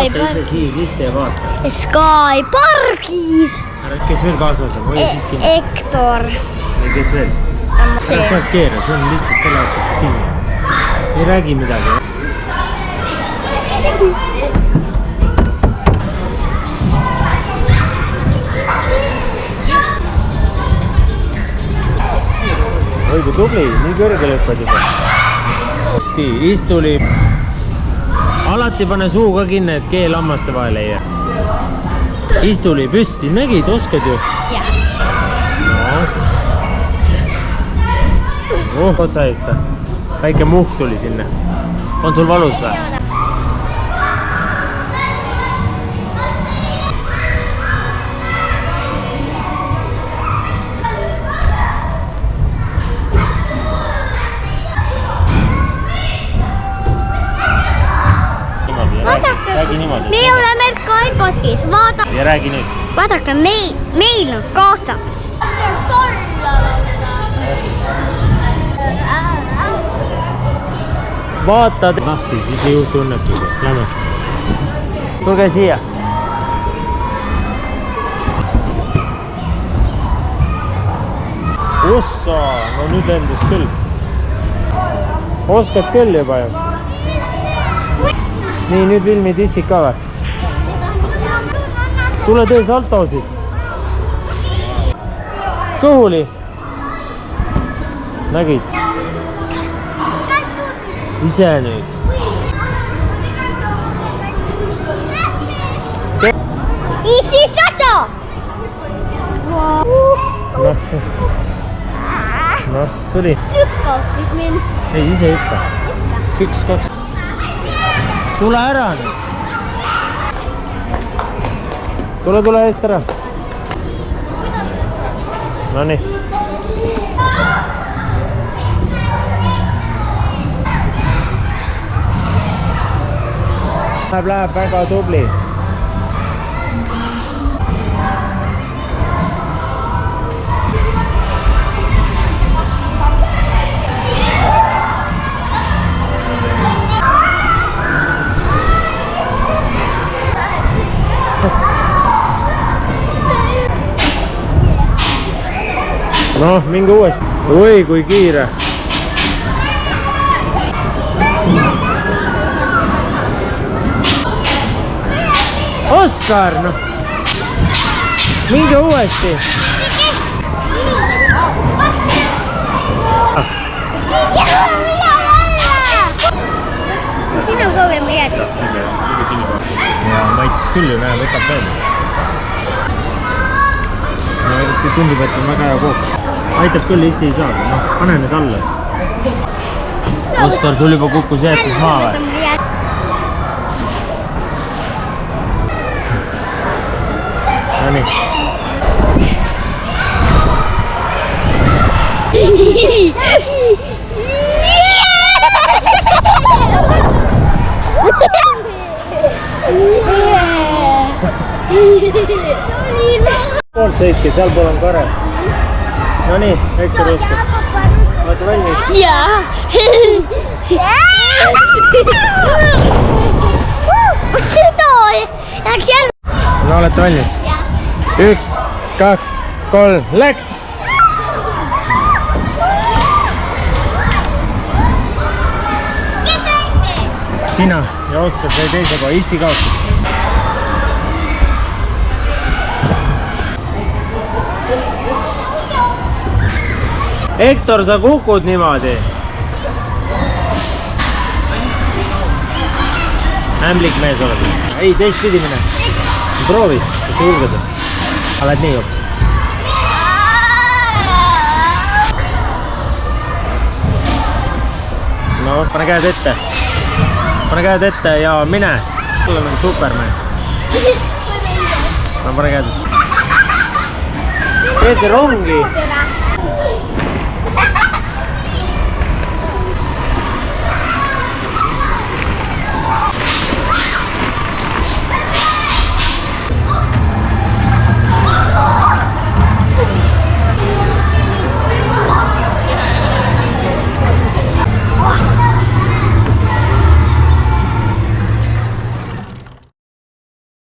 hakka ise siia sisse ja vaata. Sky pargis. Kes veel kaasas on? Hektor. Kes veel? Saad keera, see on lihtsalt selle jaoks, et see kinni. Ei räägi midagi. Oi kui tubli, nii kõrgele hüppad juba. Istuli. Alati pane suu ka kinni, et keel hammaste vahele ei jää. Istuli püsti, nägid, oskad ju? No. Otsa eest. Väike muhk tuli sinna. On sul valus või? Räägi niimoodi. Me oleme Skyparkis, vaadake. Ja räägi nüüd. Vaadake, meil on kaasas. Vaatad lahti, siis ei juhtu õnnetusi. Lähme. Tulge siia. Ossa, no nüüd lendas küll. Oskad küll juba ju. Nii, nüüd filmid issid ka või? Tule tee saltosid. Kõhuli. Nägid? Ise nüüd. Isi sato! Noh, tuli. Lükkautis mind. Ei, ise hüppa. 1, 2. Tule ära nüüd. Tule eest ära. No nii. Läheb väga tubli. Noh, minge uuesti. Oi, kui kiire. Oskar, noh. Minge uuesti. Siin on kõvem jäätis. Ja maitses küll ju, näe, võtab veel. No, tundub, et on väga hea kook. Aitab küll, issi ei saa. No, pane need alla. Oskar, sul juba kukkus jäätis maa või? No nii. Poolt sõitke, seal pool on kare. No nii, Hektor oskab. Olete valmis? Jaa. No olete valmis? 1, 2, 3, läks! Sina ja Oskar sai teise koha, issi kaotas. Hektor, sa kukud niimoodi. Ämblik mees oled. Ei, teistpidi mine. Proovi, kas sa julged? Oled nii jops. No, pane käed ette. Pane käed ette ja mine. Tule nagu Superman. No, pane käed ette. Teete rongi.